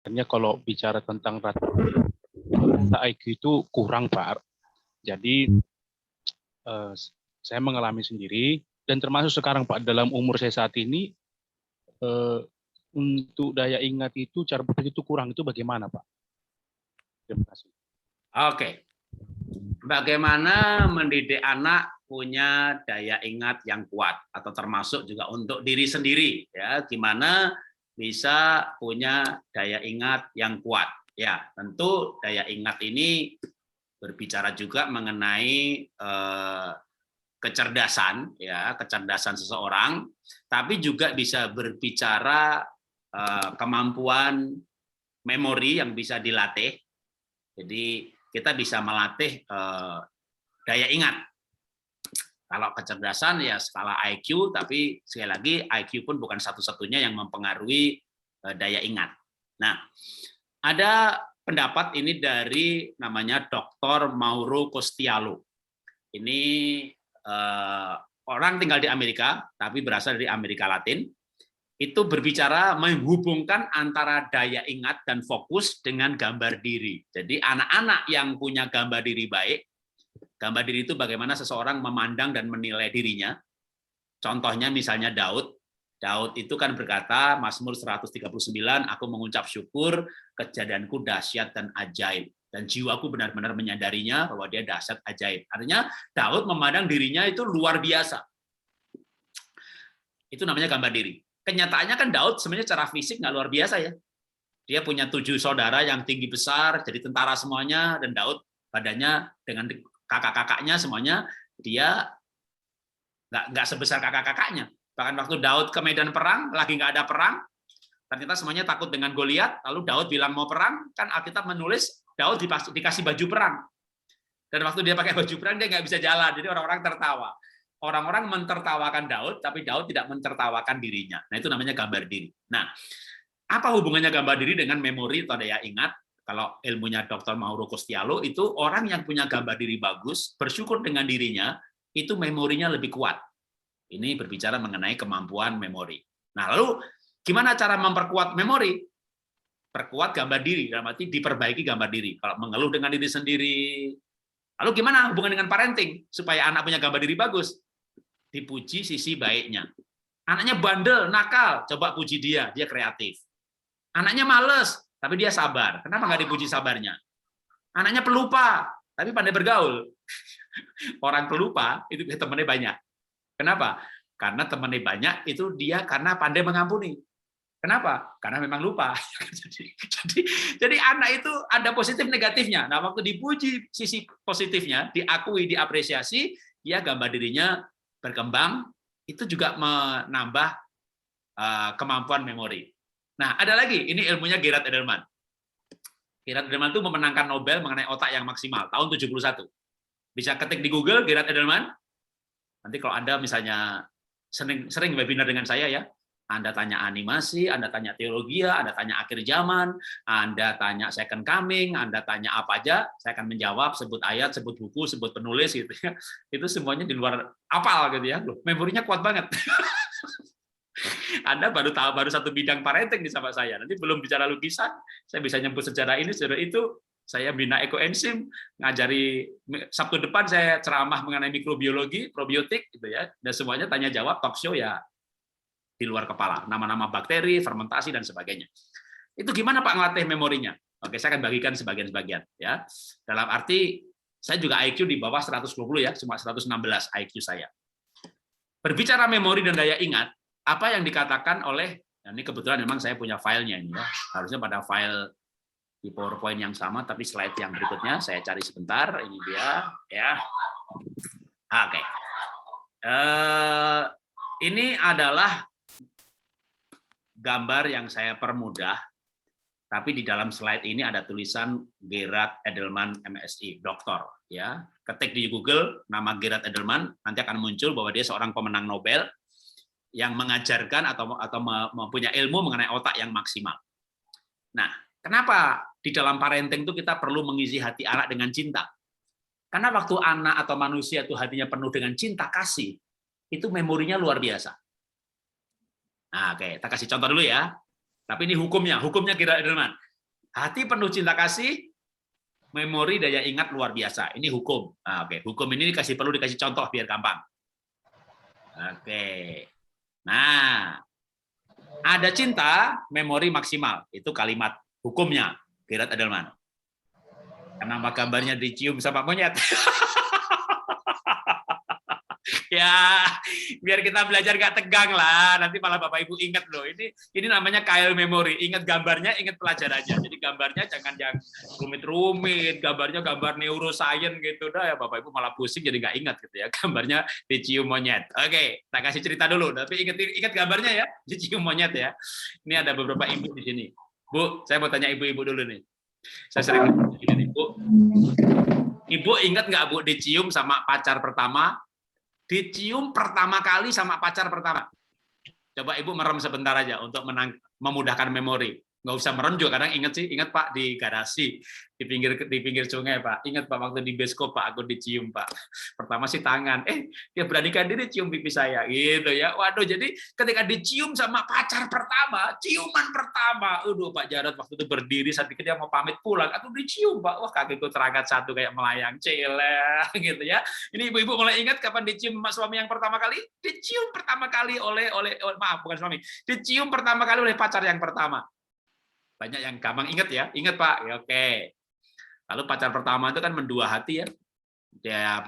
Sebenarnya kalau bicara tentang rata IQ itu kurang, Pak. Jadi saya mengalami sendiri dan termasuk sekarang, Pak, dalam umur saya saat ini untuk daya ingat itu, cara berpikir itu kurang. Itu bagaimana, Pak? Terima kasih. Oke. Bagaimana mendidik anak punya daya ingat yang kuat atau termasuk juga untuk diri sendiri, ya, gimana bisa punya daya ingat yang kuat. Ya, tentu daya ingat ini berbicara juga mengenai kecerdasan, ya, kecerdasan seseorang, tapi juga bisa berbicara kemampuan memori yang bisa dilatih. Jadi kita bisa melatih daya ingat. Kalau kecerdasan ya skala IQ, tapi sekali lagi IQ pun bukan satu-satunya yang mempengaruhi daya ingat. Nah, ada pendapat ini dari namanya Dr. Mauro Costiello. Ini orang tinggal di Amerika, tapi berasal dari Amerika Latin. Itu berbicara menghubungkan antara daya ingat dan fokus dengan gambar diri. Jadi anak-anak yang punya gambar diri baik, gambar diri itu bagaimana seseorang memandang dan menilai dirinya. Contohnya misalnya Daud. Daud itu kan berkata, Mazmur 139, aku mengucap syukur, kejadianku dahsyat dan ajaib. Dan jiwaku benar-benar menyadarinya bahwa dia dahsyat ajaib. Artinya Daud memandang dirinya itu luar biasa. Itu namanya gambar diri. Kenyataannya kan Daud sebenarnya secara fisik nggak luar biasa ya. Dia punya 7 saudara yang tinggi besar, jadi tentara semuanya, dan Daud badannya dengan kakak-kakaknya semuanya, dia nggak sebesar kakak-kakaknya. Bahkan waktu Daud ke medan perang, lagi nggak ada perang, ternyata semuanya takut dengan Goliat, lalu Daud bilang mau perang, kan Alkitab menulis Daud dikasih baju perang. Dan waktu dia pakai baju perang, dia nggak bisa jalan, jadi orang-orang tertawa. Orang-orang mentertawakan Daud, tapi Daud tidak mentertawakan dirinya. Nah, itu namanya gambar diri. Nah, apa hubungannya gambar diri dengan memori atau daya ingat? Kalau ilmunya Dr. Mauro Costiello, itu orang yang punya gambar diri bagus, bersyukur dengan dirinya, itu memorinya lebih kuat. Ini berbicara mengenai kemampuan memori. Nah, lalu gimana cara memperkuat memori? Perkuat gambar diri, dalam arti diperbaiki gambar diri. Kalau mengeluh dengan diri sendiri, lalu gimana hubungan dengan parenting? Supaya anak punya gambar diri bagus? Dipuji sisi baiknya. Anaknya bandel, nakal, coba puji dia kreatif. Anaknya males, tapi dia sabar. Kenapa nggak dipuji sabarnya? Anaknya pelupa, tapi pandai bergaul. Orang pelupa itu temannya banyak. Kenapa? Karena temannya banyak itu dia karena pandai mengampuni. Kenapa? Karena memang lupa. jadi anak itu ada positif negatifnya. Nah, waktu dipuji sisi positifnya, diakui, diapresiasi, ya gambar dirinya berkembang, itu juga menambah kemampuan memori. Nah, ada lagi, ini ilmunya Gerard Edelman. Gerard Edelman itu memenangkan Nobel mengenai otak yang maksimal, tahun 71. Bisa ketik di Google, Gerard Edelman. Nanti kalau Anda misalnya sering webinar dengan saya ya, Anda tanya animasi, Anda tanya teologi, Anda tanya akhir zaman, Anda tanya second coming, Anda tanya apa aja, saya akan menjawab, sebut ayat, sebut buku, sebut penulis gitu ya. Itu semuanya di luar apal gitu ya. Loh, memorinya kuat banget. Anda baru tahu baru satu bidang parenting di sama saya. Nanti belum bicara lukisan, saya bisa nyebut sejarah ini, sejarah itu. Saya bina ekoenzim, ngajari Sabtu depan saya ceramah mengenai mikrobiologi, probiotik gitu ya. Dan semuanya tanya jawab talk show ya di luar kepala, nama-nama bakteri, fermentasi dan sebagainya. Itu gimana Pak ngelatih memorinya? Oke, saya akan bagikan sebagian-sebagian ya. Dalam arti saya juga IQ di bawah 120 ya, cuma 116 IQ saya. Berbicara memori dan daya ingat, apa yang dikatakan oleh, ini kebetulan memang saya punya filenya ini ya, harusnya pada file di PowerPoint yang sama, tapi slide yang berikutnya saya cari sebentar, ini dia ya. Oke. Ini adalah gambar yang saya permudah, tapi di dalam slide ini ada tulisan Gerard Edelman MSI, doktor ya. Ketik di Google nama Gerard Edelman, nanti akan muncul bahwa dia seorang pemenang Nobel yang mengajarkan atau mempunyai ilmu mengenai otak yang maksimal. Nah, kenapa di dalam parenting itu kita perlu mengisi hati anak dengan cinta? Karena waktu anak atau manusia itu hatinya penuh dengan cinta kasih, itu memorinya luar biasa. Nah, oke, kita kasih contoh dulu ya. Tapi ini hukumnya Gerard Edelman. Hati penuh cinta kasih, memori daya ingat luar biasa. Ini hukum. Nah, oke. Hukum ini perlu dikasih contoh biar gampang. Oke. Nah, ada cinta, memori maksimal. Itu kalimat hukumnya. Gerard Edelman. Kenapa gambarnya dicium sama monyet? Ya, biar kita belajar nggak tegang lah. Nanti malah Bapak Ibu ingat loh. Ini namanya KL Memory. Ingat gambarnya, ingat pelajarannya. Jadi gambarnya jangan yang rumit-rumit. Gambarnya gambar neuroscience gitu. Dah ya Bapak Ibu malah pusing jadi nggak ingat gitu ya. Gambarnya dicium monyet. Oke, saya kasih cerita dulu. Tapi ingat gambarnya ya, dicium monyet ya. Ini ada beberapa ibu di sini. Bu, saya mau tanya ibu-ibu dulu nih. Saya sering begini, Bu. Ibu ingat nggak Bu dicium sama pacar pertama? Dicium pertama kali sama pacar pertama. Coba Ibu merem sebentar aja untuk memudahkan memori. Nggak usah merem juga, kadang ingat Pak di garasi, di pinggir sungai Pak. Ingat Pak waktu di bioskop Pak, aku dicium Pak. Pertama sih tangan, dia beranikan diri cium pipi saya, gitu ya. Waduh, jadi ketika dicium sama pacar pertama, ciuman pertama, Pak Jarod waktu itu berdiri, saya pikir dia mau pamit pulang, aku dicium Pak, wah kakiku terangkat satu kayak melayang, cile, gitu ya. Ini ibu-ibu mulai ingat kapan dicium suami yang pertama kali? Dicium pertama kali maaf bukan suami, dicium pertama kali oleh pacar yang pertama. Banyak yang gampang ingat ya, ingat Pak, ya, oke. Lalu pacar pertama itu kan mendua hati ya,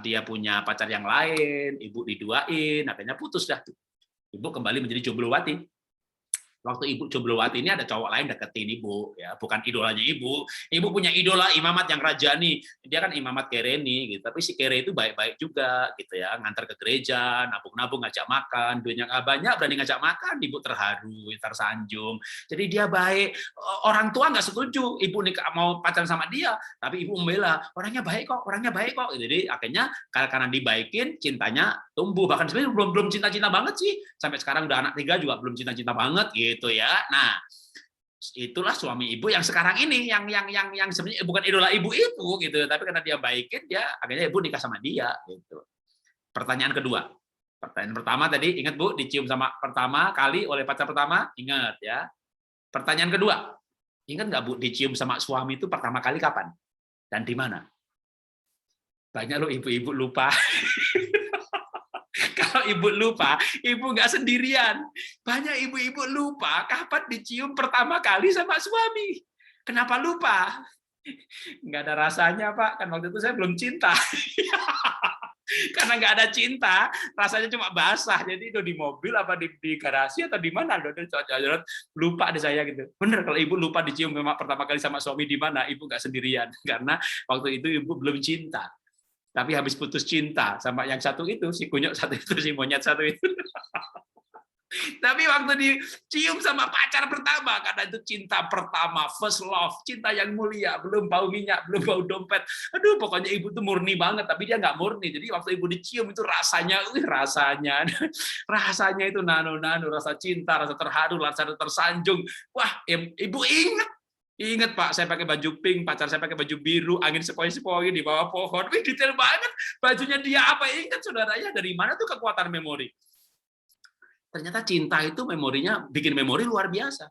dia punya pacar yang lain, ibu diduain, akhirnya putus dah. Ibu kembali menjadi jomblowati. Waktu ibu jomblowati ini ada cowok lain deketin ibu, ya bukan idolanya ibu. Ibu punya idola imamat yang rajani, dia kan imamat Kereni, gitu. Tapi si Kere itu baik-baik juga, gitu ya, ngantar ke gereja, nabung-nabung, ngajak makan, duitnya nggak banyak, berani ngajak makan, ibu terharu, tersanjung. Jadi dia baik. Orang tua nggak setuju, ibu nikah mau pacaran sama dia, tapi ibu membela, orangnya baik kok. Jadi akhirnya karena dibaikin, cintanya tumbuh. Bahkan sebenarnya belum cinta-cinta banget sih, sampai sekarang udah anak 3 juga belum cinta-cinta banget, gitu ya. Nah, itulah suami ibu yang sekarang ini yang sebenarnya bukan idola ibu itu gitu, tapi karena dia baikin, dia akhirnya ibu nikah sama dia gitu. Pertanyaan kedua. Pertanyaan pertama tadi ingat Bu, dicium sama pertama kali oleh pacar pertama, ingat ya. Pertanyaan kedua. Ingat nggak Bu, dicium sama suami itu pertama kali kapan? Dan di mana? Banyak loh ibu-ibu lupa. Kalau ibu lupa, ibu nggak sendirian. Banyak ibu-ibu lupa kapan dicium pertama kali sama suami. Kenapa lupa? Nggak ada rasanya, Pak. Kan waktu itu saya belum cinta. Karena nggak ada cinta, rasanya cuma basah. Jadi itu di mobil apa di garasi atau di mana? Lupa deh saya gitu. Bener kalau ibu lupa dicium pertama kali sama suami di mana, ibu nggak sendirian. Karena waktu itu ibu belum cinta. Tapi habis putus cinta sama yang satu itu, si kunyuk satu itu, si monyet satu itu. Tapi waktu dicium sama pacar pertama, karena itu cinta pertama, first love, cinta yang mulia, belum bau minyak, belum bau dompet. Aduh, pokoknya ibu tuh murni banget, tapi dia nggak murni. Jadi waktu ibu dicium itu rasanya itu nano-nano, rasa cinta, rasa terharu, rasa tersanjung. Wah, ibu Ingat Pak, saya pakai baju pink, pacar saya pakai baju biru, angin sepoi-sepoi di bawah pohon. Wih, detail banget. Bajunya dia apa? Ingat saudaranya, dari mana tuh kekuatan memori? Ternyata cinta itu memorinya, bikin memori luar biasa.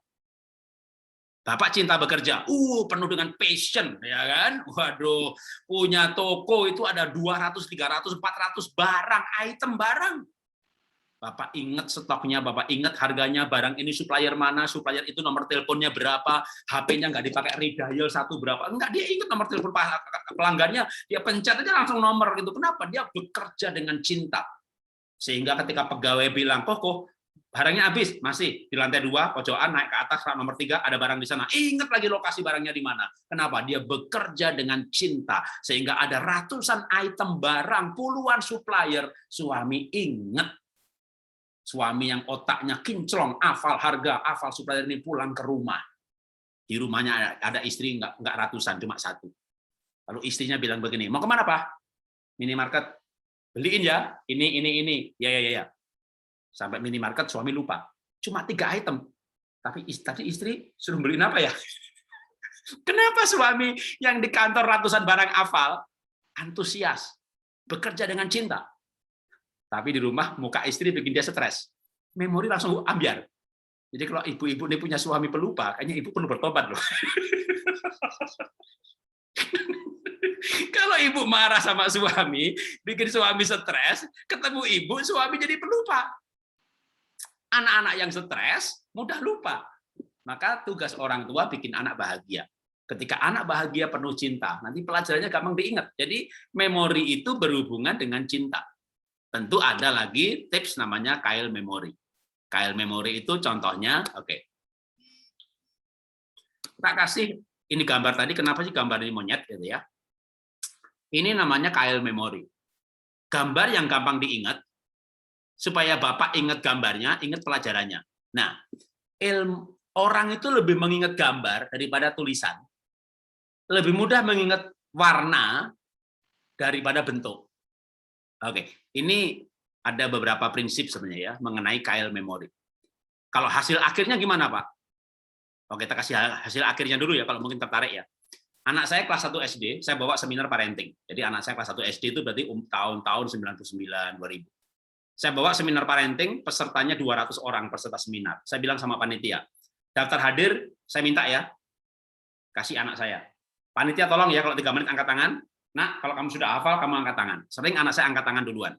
Bapak cinta bekerja, penuh dengan passion, ya kan? Waduh, punya toko itu ada 200, 300, 400 barang, item barang. Bapak ingat stoknya, Bapak ingat harganya, barang ini supplier mana, supplier itu nomor teleponnya berapa, HP-nya nggak dipakai redial satu berapa, enggak, dia ingat nomor telepon pelanggannya, dia pencet aja langsung nomor gitu. Kenapa? Dia bekerja dengan cinta. Sehingga ketika pegawai bilang, kok barangnya habis, masih di lantai 2, pojokan, naik ke atas, nomor 3, ada barang di sana. Ingat lagi lokasi barangnya di mana. Kenapa? Dia bekerja dengan cinta. Sehingga ada ratusan item barang, puluhan supplier, suami ingat. Suami yang otaknya kinclong, hafal harga, hafal supplier ini pulang ke rumah. Di rumahnya ada istri nggak ratusan, cuma satu. Lalu istrinya bilang begini, mau kemana Pak? Minimarket. Beliin ya, ini. Ya. Sampai minimarket suami lupa. Cuma 3 item. Tapi tadi istri suruh beliin apa ya? Kenapa suami yang di kantor ratusan barang hafal, antusias, bekerja dengan cinta? Tapi di rumah muka istri bikin dia stres. Memori langsung ambiar. Jadi kalau ibu-ibu ini punya suami pelupa, kayaknya ibu perlu bertobat loh. ibu marah sama suami, bikin suami stres, ketemu ibu, suami jadi pelupa. Anak-anak yang stres mudah lupa. Maka tugas orang tua bikin anak bahagia. Ketika anak bahagia penuh cinta, nanti pelajarannya gampang diingat. Jadi memori itu berhubungan dengan cinta. Tentu ada lagi tips namanya Kyle Memory. Kyle Memory itu contohnya, oke. Tak kasih ini gambar tadi, kenapa sih gambar ini monyet gitu ya? Ini namanya Kyle Memory. Gambar yang gampang diingat, supaya Bapak ingat gambarnya, ingat pelajarannya. Nah, orang itu lebih mengingat gambar daripada tulisan. Lebih mudah mengingat warna daripada bentuk. Oke, ini ada beberapa prinsip sebenarnya ya mengenai Kyle Memory. Kalau hasil akhirnya gimana, Pak? Oke, kita kasih hasil akhirnya dulu ya, kalau mungkin tertarik ya. Anak saya kelas 1 SD, saya bawa seminar parenting. Jadi anak saya kelas 1 SD itu berarti tahun-tahun 99, 2000. Saya bawa seminar parenting, pesertanya 200 orang peserta seminar. Saya bilang sama panitia, daftar hadir, saya minta ya, kasih anak saya. Panitia tolong ya, kalau 3 menit angkat tangan. Nah, kalau kamu sudah hafal, kamu angkat tangan. Sering anak saya angkat tangan duluan.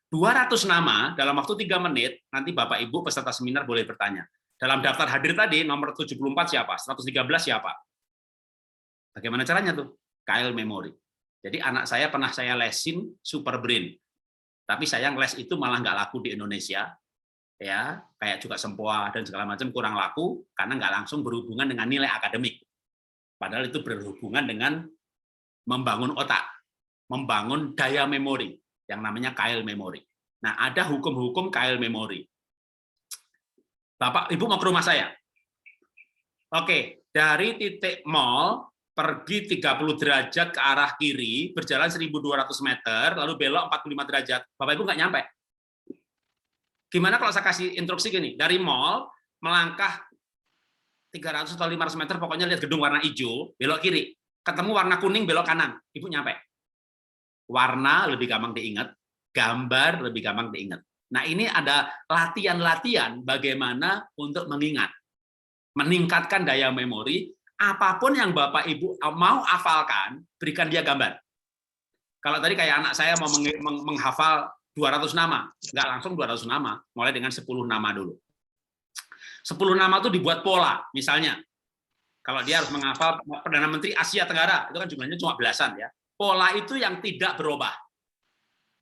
200 nama, dalam waktu 3 menit, nanti Bapak Ibu peserta seminar boleh bertanya. Dalam daftar hadir tadi, nomor 74 siapa? 113 siapa? Bagaimana caranya tuh? Kyle Memory. Jadi anak saya pernah saya lesin Super Brain. Tapi sayang les itu malah nggak laku di Indonesia. Ya, kayak juga sempoa dan segala macam kurang laku, karena nggak langsung berhubungan dengan nilai akademik. Padahal itu berhubungan dengan membangun otak, membangun daya memori, yang namanya Kyle Memory. Nah, ada hukum-hukum Kyle Memory. Bapak, Ibu mau ke rumah saya? Oke, dari titik mall, pergi 30 derajat ke arah kiri, berjalan 1.200 meter, lalu belok 45 derajat. Bapak Ibu nggak nyampe. Gimana kalau saya kasih instruksi gini, dari mall, melangkah 300 atau 500 meter, pokoknya lihat gedung warna hijau, belok kiri. Ketemu warna kuning, belok kanan. Ibu nyampe. Warna lebih gampang diingat, gambar lebih gampang diingat. Nah, ini ada latihan-latihan bagaimana untuk mengingat. Meningkatkan daya memori, apapun yang Bapak Ibu mau hafalkan, berikan dia gambar. Kalau tadi kayak anak saya mau menghafal 200 nama, nggak langsung 200 nama, mulai dengan 10 nama dulu. 10 nama itu dibuat pola, misalnya. Kalau dia harus menghafal Perdana Menteri Asia Tenggara, itu kan jumlahnya cuma belasan ya. Pola itu yang tidak berubah.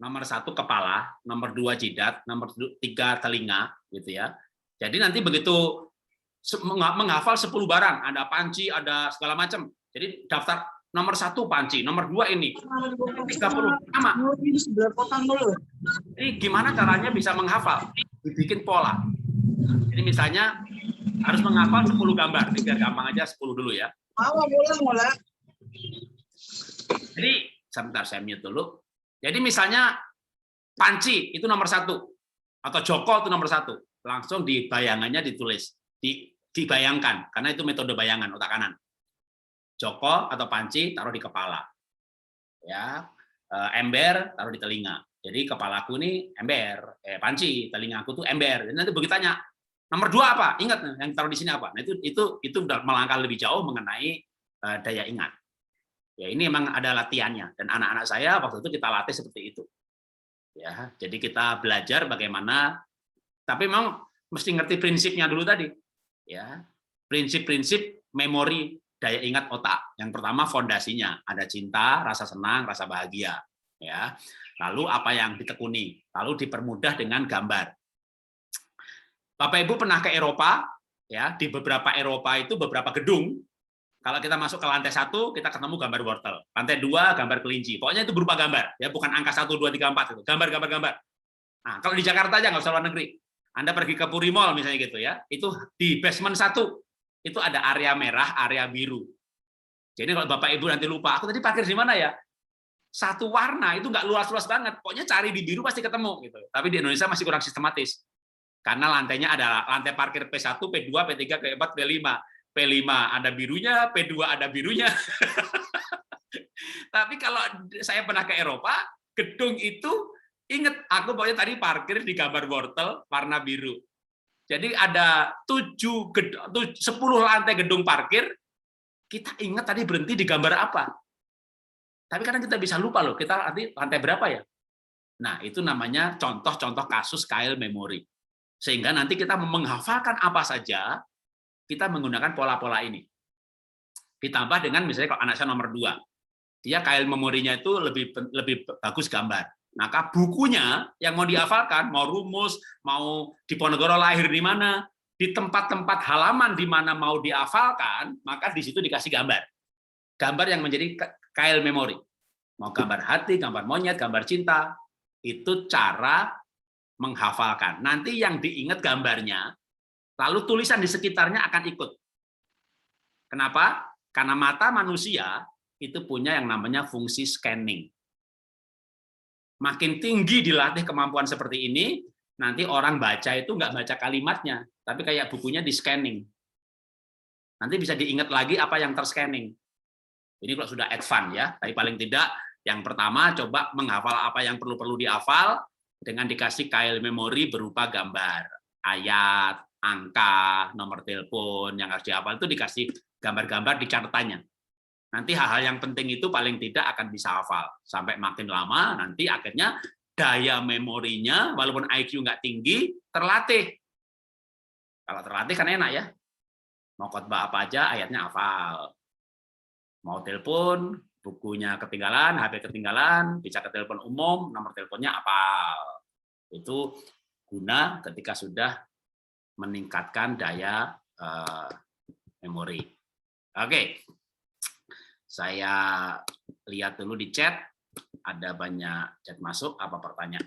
Nomor 1 kepala, nomor 2 jidat, nomor 3 telinga, gitu ya. Jadi nanti begitu menghafal 10 barang, ada panci, ada segala macam. Jadi daftar nomor 1 panci, nomor 2 ini 30 nama. Jadi gimana caranya bisa menghafal? Dibikin pola. Jadi misalnya harus menghafal 10 gambar, biar gampang aja 10 dulu ya. Jadi sebentar saya mute dulu. Jadi misalnya panci itu nomor 1 atau Joko itu nomor 1, langsung di bayangannya ditulis, dibayangkan karena itu metode bayangan otak kanan. Joko atau panci taruh di kepala, ya, ember taruh di telinga. Jadi kepalaku ini ember, panci, telingaku tuh ember. Jadi nanti begitu tanya nomor 2 apa, ingat yang taruh di sini apa. Nah itu udah melangkah lebih jauh mengenai daya ingat. Ya ini memang ada latihannya dan anak-anak saya waktu itu kita latih seperti itu. Ya, jadi kita belajar bagaimana, tapi memang mesti ngerti prinsipnya dulu tadi. Ya, prinsip-prinsip memori daya ingat otak. Yang pertama fondasinya ada cinta, rasa senang, rasa bahagia. Ya, lalu apa yang ditekuni, lalu dipermudah dengan gambar. Bapak Ibu pernah ke Eropa? Ya, di beberapa Eropa itu beberapa gedung. Kalau kita masuk ke lantai 1, kita ketemu gambar wortel. Lantai 2, gambar kelinci. Pokoknya itu berupa gambar. Ya, bukan angka 1, 2, 3, 4. Itu. Gambar. Nah, kalau di Jakarta aja, nggak usah luar negeri. Anda pergi ke Puri Mall misalnya gitu ya. Itu di basement 1, itu ada area merah, area biru. Jadi kalau Bapak Ibu nanti lupa, aku tadi parkir di mana ya? Satu warna, itu nggak luas-luas banget. Pokoknya cari di biru pasti ketemu. Gitu. Tapi di Indonesia masih kurang sistematis. Karena lantainya ada lantai parkir P1, P2, P3, P4, P5. P5 ada birunya, P2 ada birunya. Tapi kalau saya pernah ke Eropa, gedung itu, ingat, aku pokoknya tadi parkir di gambar wortel warna biru. Jadi ada 10 lantai gedung parkir, kita ingat tadi berhenti di gambar apa. Tapi kadang kita bisa lupa loh, kita nanti lantai berapa ya? Nah, itu namanya contoh-contoh kasus Kyle memory. Sehingga nanti kita menghafalkan apa saja, kita menggunakan pola-pola ini. Ditambah dengan misalnya kalau anak saya nomor 2, dia Kyle memorinya itu lebih bagus gambar. Maka bukunya yang mau dihafalkan, mau rumus, mau Diponegoro lahir di mana, di tempat-tempat halaman di mana mau dihafalkan, maka di situ dikasih gambar. Gambar yang menjadi Kyle memory. Mau gambar hati, gambar monyet, gambar cinta, itu cara menghafalkan. Nanti yang diingat gambarnya, lalu tulisan di sekitarnya akan ikut. Kenapa? Karena mata manusia itu punya yang namanya fungsi scanning. Makin tinggi dilatih kemampuan seperti ini, nanti orang baca itu nggak baca kalimatnya, tapi kayak bukunya di scanning. Nanti bisa diingat lagi apa yang terscanning. Ini kalau sudah advance ya, tapi paling tidak yang pertama coba menghafal apa yang perlu dihafal dengan dikasih Kyle memory berupa gambar, ayat, angka, nomor telepon yang harus dihafal itu dikasih gambar-gambar di catatannya. Nanti hal-hal yang penting itu paling tidak akan bisa hafal. Sampai makin lama, nanti akhirnya daya memorinya, walaupun IQ nggak tinggi, terlatih. Kalau terlatih kan enak ya. Mau khotbah apa aja, ayatnya hafal. Mau telepon, bukunya ketinggalan, HP ketinggalan, bisa ke telepon umum, nomor teleponnya hafal. Itu guna ketika sudah meningkatkan daya memori. Oke. Saya lihat dulu di chat, ada banyak chat masuk, apa pertanyaan?